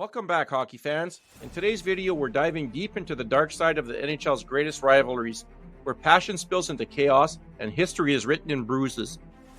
Welcome back, hockey fans. In today's video, we're diving deep into the dark side of the NHL's greatest rivalries, where passion spills into chaos and history is written in bruises.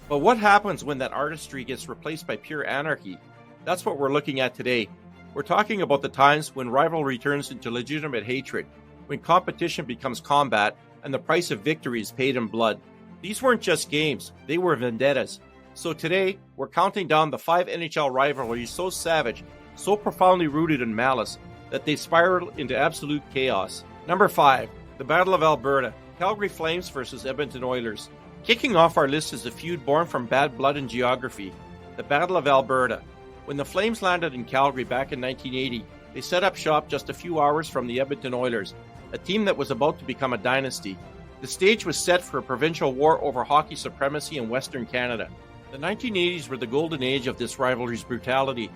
But what happens when that artistry gets replaced by pure anarchy? That's what we're looking at today. We're talking about the times when rivalry turns into legitimate hatred, when competition becomes combat, and the price of victory is paid in blood. These weren't just games, they were vendettas. So today, we're counting down the 5 NHL rivalries so savage, so profoundly rooted in malice, that they spiral into absolute chaos. Number 5, the Battle of Alberta, Calgary Flames versus Edmonton Oilers. Kicking off our list is a feud born from bad blood and geography, the Battle of Alberta. When the Flames landed in Calgary back in 1980, they set up shop just a few hours from the Edmonton Oilers, a team that was about to become a dynasty. The stage was set for a provincial war over hockey supremacy in Western Canada. The 1980s were the golden age of this rivalry's brutality.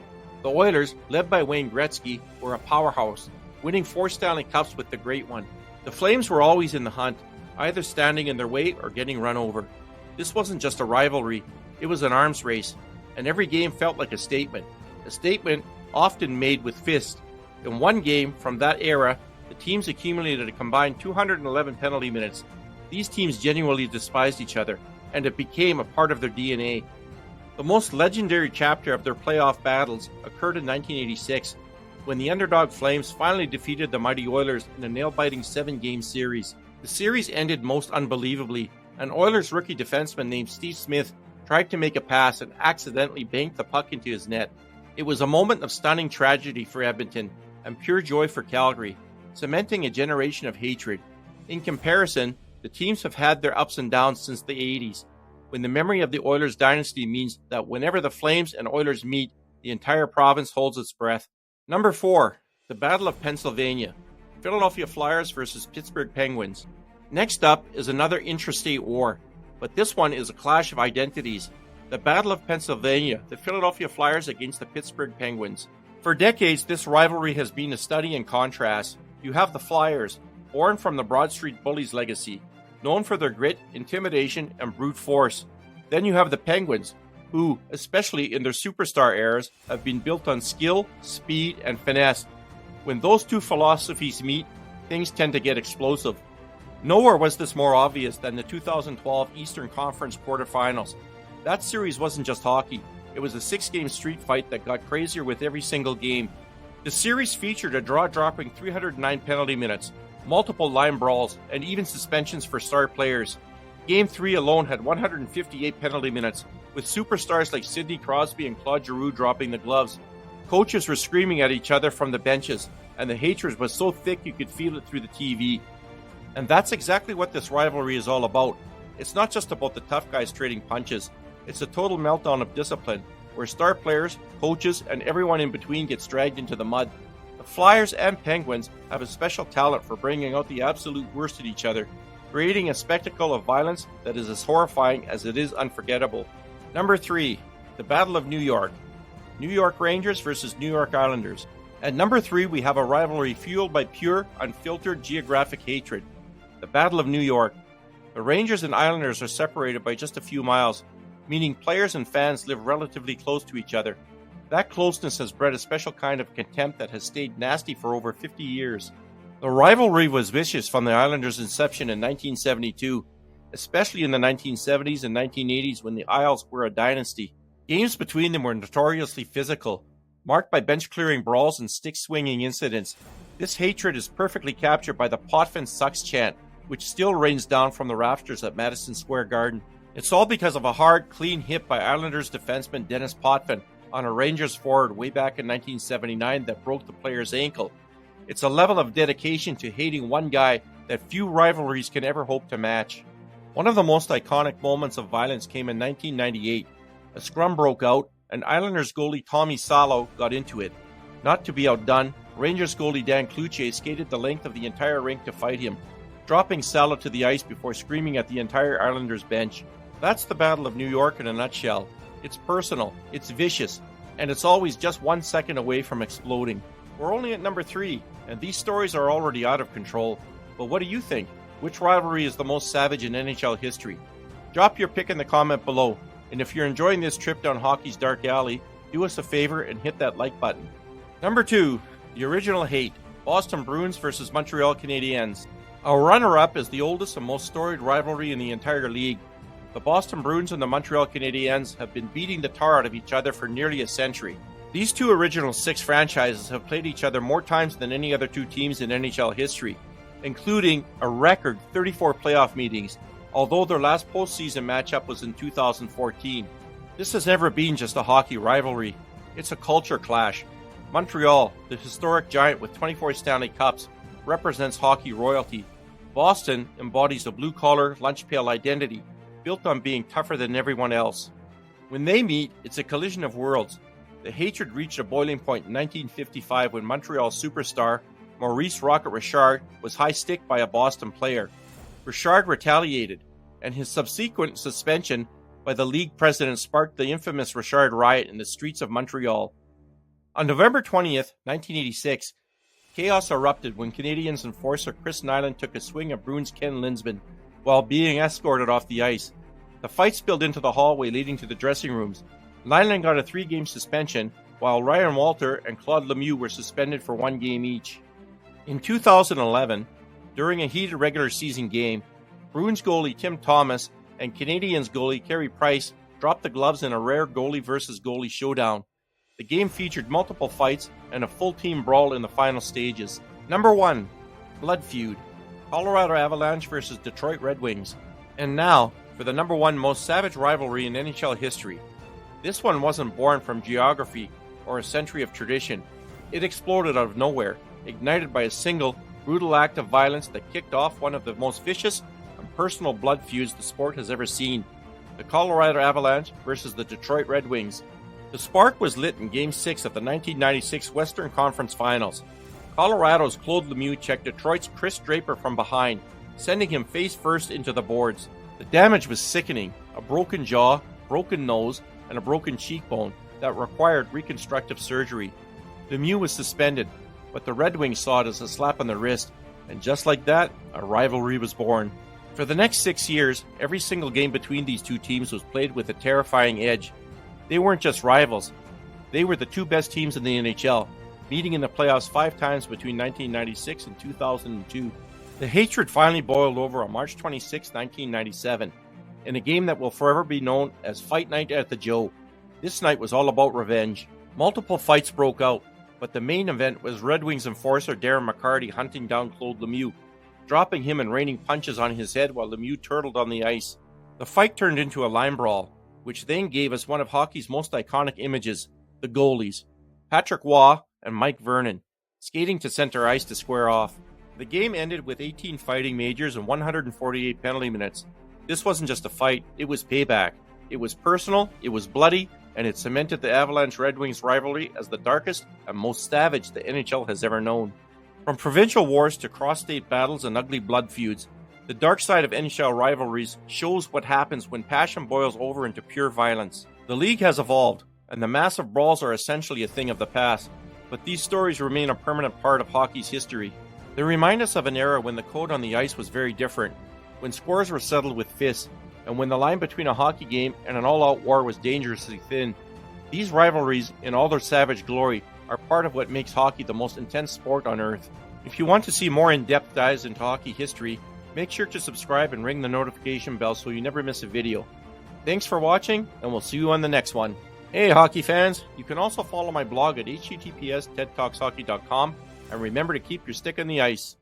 The Oilers, led by Wayne Gretzky, were a powerhouse, winning 4 Stanley Cups with the Great One. The Flames were always in the hunt, either standing in their way or getting run over. This wasn't just a rivalry, it was an arms race, and every game felt like a statement often made with fists. In one game from that era, the teams accumulated a combined 211 penalty minutes. These teams genuinely despised each other, and it became a part of their DNA. The most legendary chapter of their playoff battles occurred in 1986, when the underdog Flames finally defeated the mighty Oilers in a nail-biting 7-game series. The series ended most unbelievably. An Oilers rookie defenseman named Steve Smith tried to make a pass and accidentally banked the puck into his net. It was a moment of stunning tragedy for Edmonton and pure joy for Calgary, cementing a generation of hatred. In comparison, the teams have had their ups and downs since the 80s, when the memory of the Oilers dynasty means that whenever the Flames and Oilers meet, the entire province holds its breath. Number 4, the Battle of Pennsylvania, Philadelphia Flyers versus Pittsburgh Penguins. Next up is another intrastate war, but this one is a clash of identities. The Battle of Pennsylvania, the Philadelphia Flyers against the Pittsburgh Penguins. For decades, this rivalry has been a study in contrast. You have the Flyers, born from the Broad Street Bullies legacy, known for their grit, intimidation, and brute force. Then you have the Penguins, who, especially in their superstar eras, have been built on skill, speed, and finesse. When those two philosophies meet, things tend to get explosive. Nowhere was this more obvious than the 2012 Eastern Conference quarterfinals. That series wasn't just hockey, it was a 6-game street fight that got crazier with every single game. The series featured a draw-dropping 309 penalty minutes, multiple line brawls, and even suspensions for star players. Game 3 alone had 158 penalty minutes, with superstars like Sidney Crosby and Claude Giroux dropping the gloves. Coaches were screaming at each other from the benches, and the hatred was so thick you could feel it through the TV. And that's exactly what this rivalry is all about. It's not just about the tough guys trading punches. It's a total meltdown of discipline, where star players, coaches, and everyone in between gets dragged into the mud. The Flyers and Penguins have a special talent for bringing out the absolute worst in each other, creating a spectacle of violence that is as horrifying as it is unforgettable. Number 3, the Battle of New York, New York Rangers versus New York Islanders. At number 3, we have a rivalry fueled by pure, unfiltered geographic hatred, the Battle of New York. The Rangers and Islanders are separated by just a few miles, meaning players and fans live relatively close to each other. That closeness has bred a special kind of contempt that has stayed nasty for over 50 years. The rivalry was vicious from the Islanders' inception in 1972, especially in the 1970s and 1980s when the Isles were a dynasty. Games between them were notoriously physical, marked by bench-clearing brawls and stick-swinging incidents. This hatred is perfectly captured by the Potvin sucks chant, which still rains down from the rafters at Madison Square Garden. It's all because of a hard, clean hit by Islanders defenseman Dennis Potvin on a Rangers forward way back in 1979 that broke the player's ankle. It's a level of dedication to hating one guy that few rivalries can ever hope to match. One of the most iconic moments of violence came in 1998. A scrum broke out, and Islanders goalie Tommy Salo got into it. Not to be outdone, Rangers goalie Dan Cloutier skated the length of the entire rink to fight him, dropping Salo to the ice before screaming at the entire Islanders bench. That's the Battle of New York in a nutshell. It's personal, it's vicious, and it's always just 1 second away from exploding. We're only at number 3, and these stories are already out of control. But what do you think? Which rivalry is the most savage in NHL history? Drop your pick in the comment below, and if you're enjoying this trip down hockey's dark alley, do us a favor and hit that like button. Number 2, the original hate, Boston Bruins versus Montreal Canadiens. Our runner-up is the oldest and most storied rivalry in the entire league. The Boston Bruins and the Montreal Canadiens have been beating the tar out of each other for nearly a century. These two original 6 franchises have played each other more times than any other two teams in NHL history, including a record 34 playoff meetings, although their last postseason matchup was in 2014. This has never been just a hockey rivalry. It's a culture clash. Montreal, the historic giant with 24 Stanley Cups, represents hockey royalty. Boston embodies a blue-collar, lunch-pail identity, built on being tougher than everyone else. When they meet, it's a collision of worlds. The hatred reached a boiling point in 1955 when Montreal superstar Maurice "Rocket" Richard was high-sticked by a Boston player. Richard retaliated, and his subsequent suspension by the league president sparked the infamous Richard riot in the streets of Montreal. On November 20th, 1986, chaos erupted when Canadiens enforcer Chris Nyland took a swing at Bruins Ken Lindsman while being escorted off the ice. The fight spilled into the hallway leading to the dressing rooms. Nyland got a 3-game suspension, while Ryan Walter and Claude Lemieux were suspended for 1 game each. In 2011, during a heated regular season game, Bruins goalie Tim Thomas and Canadiens goalie Carey Price dropped the gloves in a rare goalie versus goalie showdown. The game featured multiple fights and a full team brawl in the final stages. Number 1, Blood Feud, Colorado Avalanche versus Detroit Red Wings. And now, for the number 1 most savage rivalry in NHL history. This one wasn't born from geography or a century of tradition. It exploded out of nowhere, ignited by a single, brutal act of violence that kicked off one of the most vicious and personal blood feuds the sport has ever seen. The Colorado Avalanche versus the Detroit Red Wings. The spark was lit in Game 6 of the 1996 Western Conference Finals. Colorado's Claude Lemieux checked Detroit's Chris Draper from behind, sending him face first into the boards. The damage was sickening: a broken jaw, broken nose, and a broken cheekbone that required reconstructive surgery. Lemieux was suspended, but the Red Wings saw it as a slap on the wrist, and just like that, a rivalry was born. For the next 6 years, every single game between these two teams was played with a terrifying edge. They weren't just rivals. They were the 2 best teams in the NHL, meeting in the playoffs 5 times between 1996 and 2002. The hatred finally boiled over on March 26, 1997, in a game that will forever be known as Fight Night at the Joe. This night was all about revenge. Multiple fights broke out, but the main event was Red Wings enforcer Darren McCarty hunting down Claude Lemieux, dropping him and raining punches on his head while Lemieux turtled on the ice. The fight turned into a line brawl, which then gave us one of hockey's most iconic images, the goalies, Patrick Waugh and Mike Vernon, skating to center ice to square off. The game ended with 18 fighting majors and 148 penalty minutes. This wasn't just a fight, it was payback. It was personal, it was bloody, and it cemented the Avalanche-Red Wings rivalry as the darkest and most savage the NHL has ever known. From provincial wars to cross-state battles and ugly blood feuds, the dark side of NHL rivalries shows what happens when passion boils over into pure violence. The league has evolved, and the massive brawls are essentially a thing of the past, but these stories remain a permanent part of hockey's history. They remind us of an era when the code on the ice was very different, when scores were settled with fists, and when the line between a hockey game and an all-out war was dangerously thin. These rivalries, in all their savage glory, are part of what makes hockey the most intense sport on earth. If you want to see more in-depth dives into hockey history, make sure to subscribe and ring the notification bell so you never miss a video. Thanks for watching, and we'll see you on the next one. Hey hockey fans, you can also follow my blog at https://tedtalkshockey.com, and remember to keep your stick on the ice.